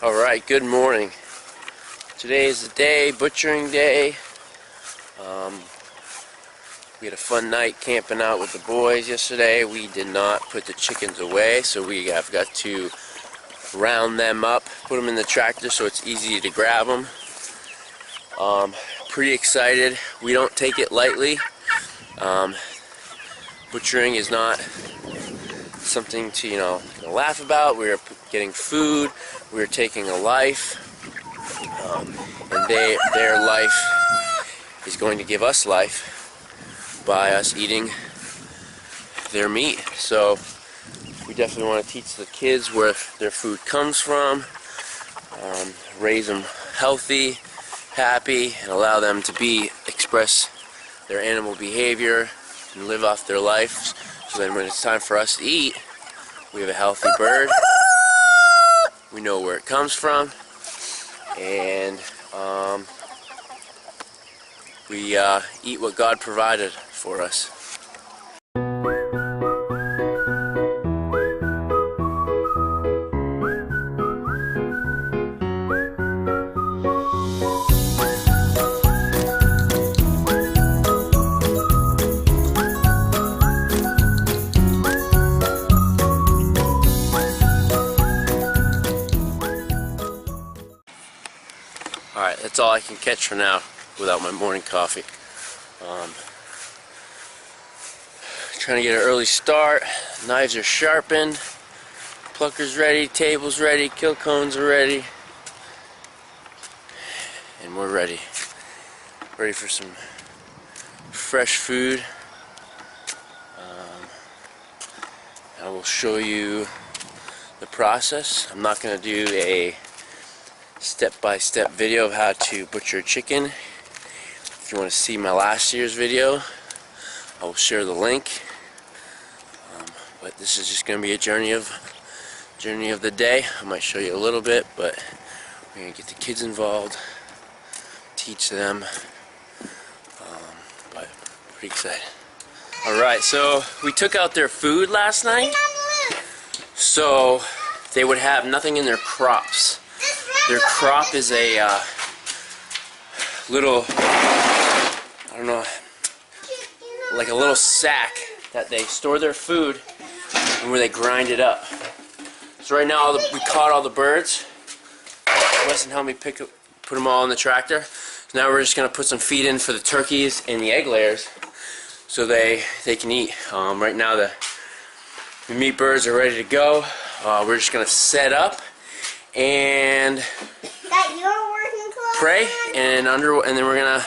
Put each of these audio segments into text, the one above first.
Alright, good morning. Today is the day, butchering day. We had a fun night camping out with the boys yesterday. We did not put the chickens away, so we have got to round them up, put them in the tractor so it's easy to grab them. Pretty excited. We don't take it lightly. Butchering is not something to laugh about. We're getting food. We're taking a life, and their life is going to give us life by us eating their meat. So we definitely want to teach the kids where their food comes from, raise them healthy, happy, and allow them to express their animal behavior and live off their life, so then when it's time for us to eat, we have a healthy bird, we know where it comes from, and we eat what God provided for us. Alright, that's all I can catch for now without my morning coffee. Trying to get an early start. Knives are sharpened, pluckers ready, tables ready, kill cones are ready, and we're ready. Ready for some fresh food. I will show you the process. I'm not going to do a step-by-step video of how to butcher a chicken. If you want to see my last year's video, I will share the link. But this is just going to be a journey of the day. I might show you a little bit, but we're going to get the kids involved, teach them. But pretty excited. Alright, so we took out their food last night, so they would have nothing in their crops. Their crop is a little, I don't know, like a little sack that they store their food and where they grind it up. So right now we caught all the birds. Weston helped me put them all in the tractor. So now we're just going to put some feed in for the turkeys and the egg layers so they can eat. Right now the meat birds are ready to go. We're just going to set up and pray, and then we're gonna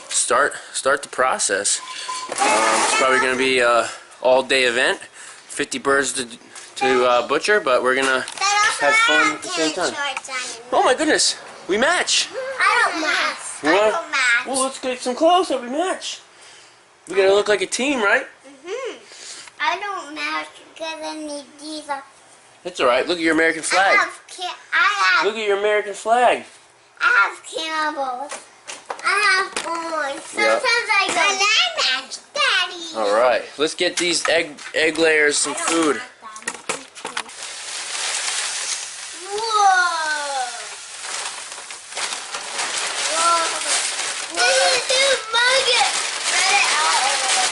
start the process. It's probably gonna be a all-day event, 50 birds to butcher, but we're gonna have fun at the same time. Oh my goodness, we match. I don't match. I don't match. Well, let's get some close up. We match. We gotta look like a team, right? I don't match because I need these. That's alright. Look at your American flag. Look at your American flag. I have cannibals. I have orange. Sometimes I go. And I match Daddy. Alright. Let's get these egg layers some food. Whoa. Whoa. This is too muggy. Spread it out a little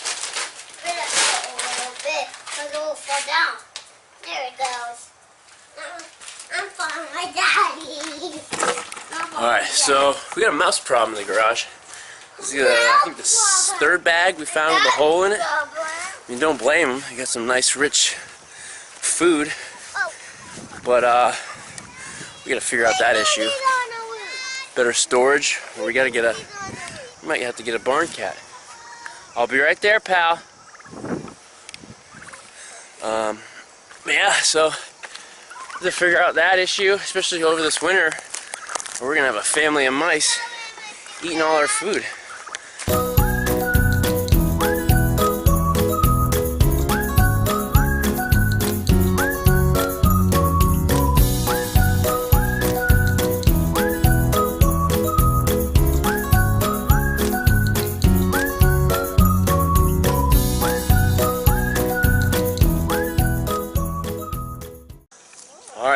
bit. Spread it out a little bit. Because it will fall down. There it goes. I'm following my daddy. Alright, so we got a mouse problem in the garage. This is, I think the third bag we found with a hole in it. I mean, don't blame them. You got some nice rich food. But we gotta figure out that issue. Better storage. We might have to get a barn cat. I'll be right there, pal. Yeah, so to figure out that issue, especially over this winter, we're gonna have a family of mice eating all our food.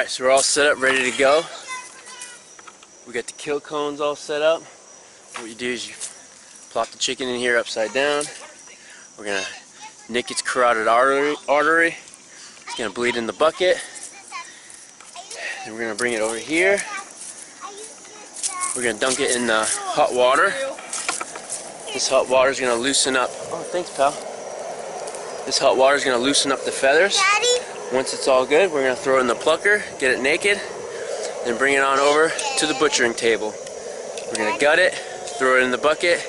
Alright, so we're all set up, ready to go. We got the kill cones all set up. What you do is you plop the chicken in here upside down. We're going to nick its carotid artery. It's going to bleed in the bucket. And we're going to bring it over here. We're going to dunk it in the hot water. This hot water is going to loosen up. Oh, thanks, pal. This hot water is going to loosen up the feathers. Daddy? Once it's all good, we're going to throw it in the plucker, get it naked, then bring it on over to the butchering table. We're going to gut it, throw it in the bucket,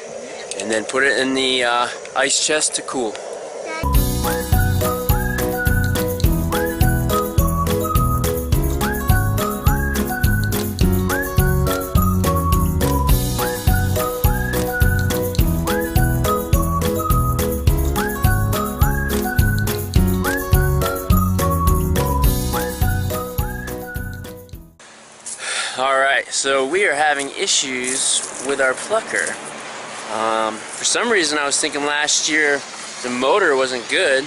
and then put it in the ice chest to cool. Alright, so we are having issues with our plucker. For some reason I was thinking last year the motor wasn't good,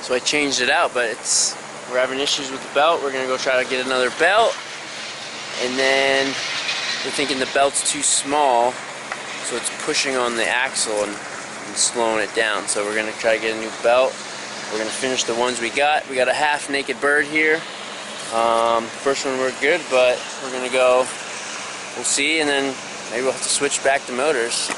so I changed it out, but we're having issues with the belt. We're going to go try to get another belt, and then we're thinking the belt's too small, so it's pushing on the axle and slowing it down. So we're going to try to get a new belt. We're going to finish the ones we got. We got a half naked bird here. First one we're good, but we're going to go, we'll see, and then maybe we'll have to switch back to motors.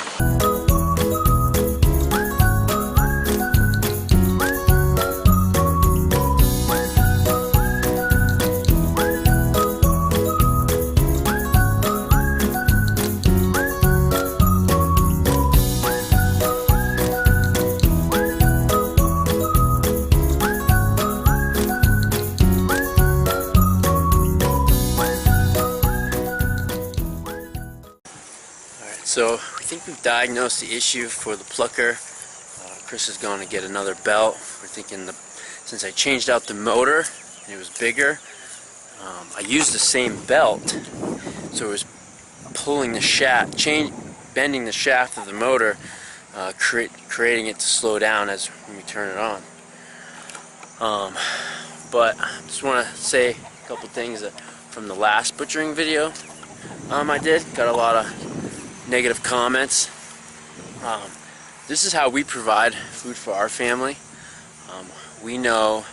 So we think we've diagnosed the issue for the plucker. Chris is going to get another belt. We're thinking since I changed out the motor and it was bigger, I used the same belt, so it was pulling the shaft, bending the shaft of the motor, creating it to slow down as when we turn it on. But I just want to say a couple things from the last butchering video I did. Got a lot of negative comments. This is how we provide food for our family. We know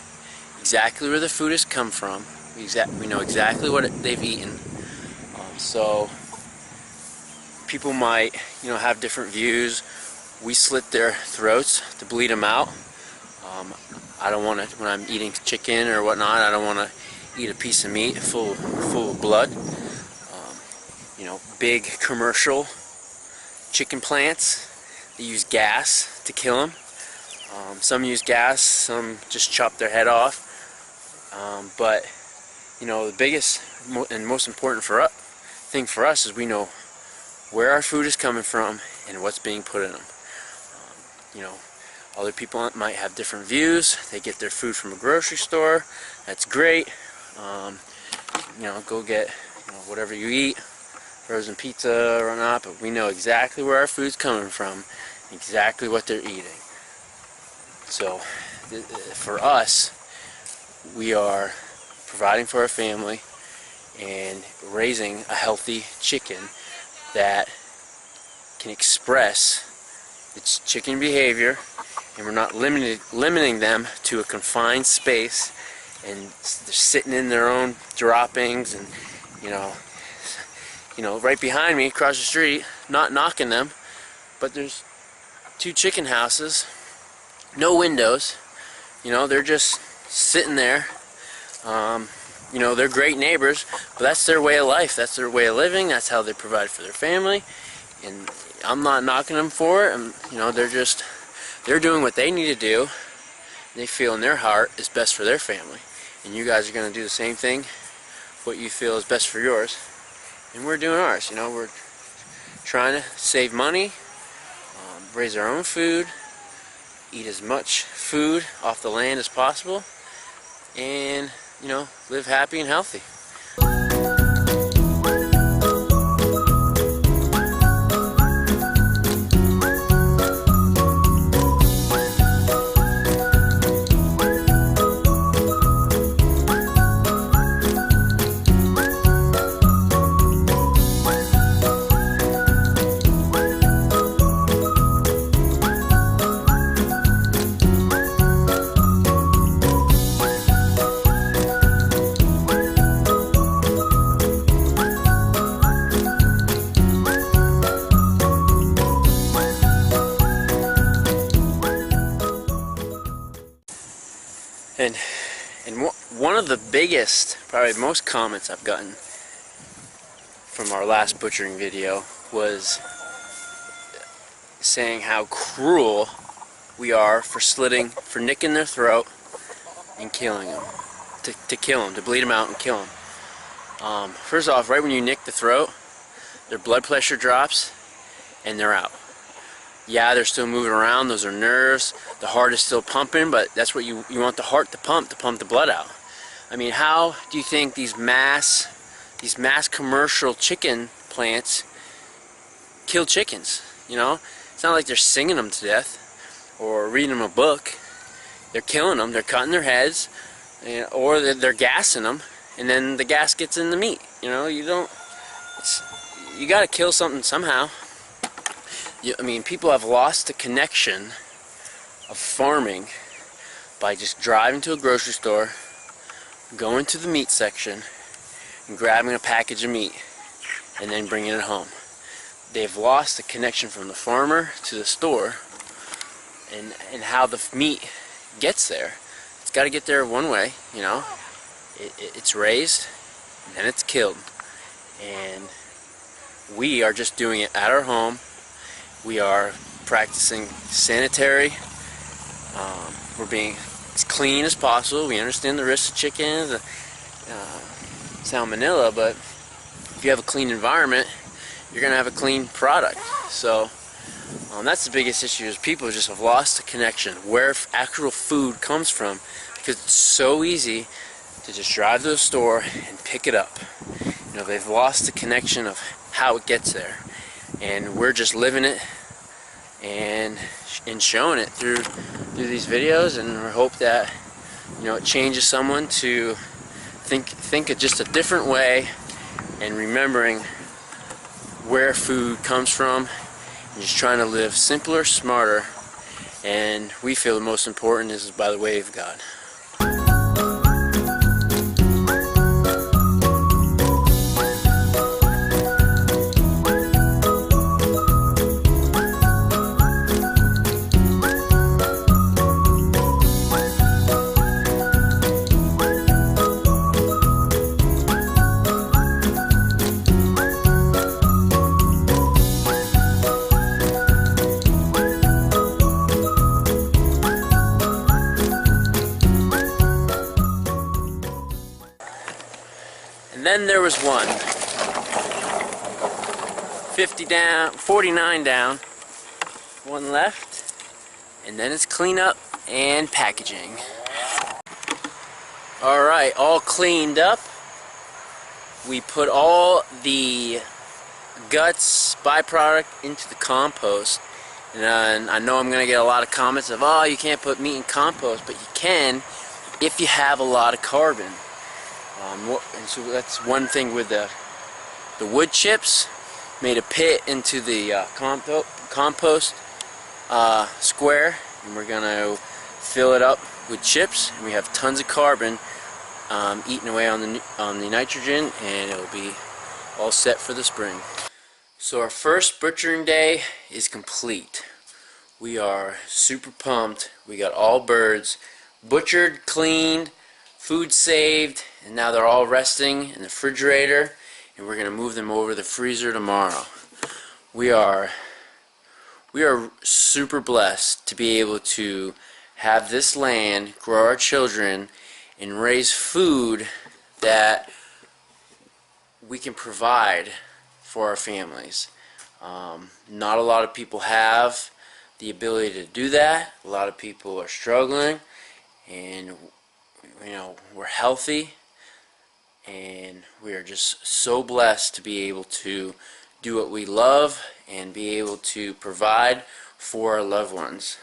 exactly where the food has come from. We know exactly what they've eaten. So people might, have different views. We slit their throats to bleed them out. I don't want to, when I'm eating chicken or whatnot, I don't want to eat a piece of meat full of blood. Big commercial chicken plants, they use gas to kill them. Some use gas, some just chop their head off. But the biggest and most important thing for us is we know where our food is coming from and what's being put in them. Other people might have different views. They get their food from a grocery store. That's great. Go get whatever you eat, frozen pizza or not, but we know exactly where our food's coming from, exactly what they're eating. So for us, we are providing for our family and raising a healthy chicken that can express its chicken behavior, and we're not limiting them to a confined space and they're sitting in their own droppings and right behind me, across the street, not knocking them, but there's 2 chicken houses, no windows, they're just sitting there. They're great neighbors, but that's their way of life, that's their way of living, that's how they provide for their family, and I'm not knocking them for it. And they're doing what they need to do. They feel in their heart is best for their family, and you guys are going to do the same thing, what you feel is best for yours. And we're doing ours. We're trying to save money, raise our own food, eat as much food off the land as possible, and live happy and healthy. And one of the biggest, probably most comments I've gotten from our last butchering video was saying how cruel we are for nicking their throat and killing them, to kill them, to bleed them out and kill them. First off, right when you nick the throat, their blood pressure drops and they're out. Yeah, they're still moving around, those are nerves, the heart is still pumping, but that's what you want the heart to pump the blood out. I mean, how do you think these mass commercial chicken plants kill chickens? You know, it's not like they're singing them to death or reading them a book. They're killing them, they're cutting their heads, or they're gassing them, and then the gas gets in the meat. You know, you got to kill something somehow. I mean, people have lost the connection of farming by just driving to a grocery store, going to the meat section, and grabbing a package of meat, and then bringing it home. They've lost the connection from the farmer to the store, and how the meat gets there. It's got to get there one way, you know. It's raised, and then it's killed. And we are just doing it at our home. We are practicing sanitary. We're being as clean as possible. We understand the risks of chicken, the salmonella, but if you have a clean environment, you're going to have a clean product. So that's the biggest issue, is people just have lost the connection where actual food comes from, because it's so easy to just drive to the store and pick it up. You know, they've lost the connection of how it gets there, and we're just living it and showing it through these videos, and we hope that, you know, it changes someone to think of just a different way, and remembering where food comes from, and just trying to live simpler, smarter, and we feel the most important is by the way of God. And then there was one. 50 down, 49 down, one left, and then it's cleanup and packaging. Alright, all cleaned up. We put all the guts, byproduct, into the compost. And I know I'm going to get a lot of comments of, oh, you can't put meat in compost, but you can if you have a lot of carbon. And so that's one thing with the wood chips. Made a pit into the compost square, and we're going to fill it up with chips, and we have tons of carbon eating away on the nitrogen, and it'll be all set for the spring. So our first butchering day is complete. We are super pumped. We got all birds butchered, cleaned, food saved, and now they're all resting in the refrigerator, and we're going to move them over to the freezer tomorrow. We are super blessed to be able to have this land, grow our children, and raise food that we can provide for our families. Not a lot of people have the ability to do that. A lot of people are struggling, and you know, we're healthy, and we are just so blessed to be able to do what we love and be able to provide for our loved ones.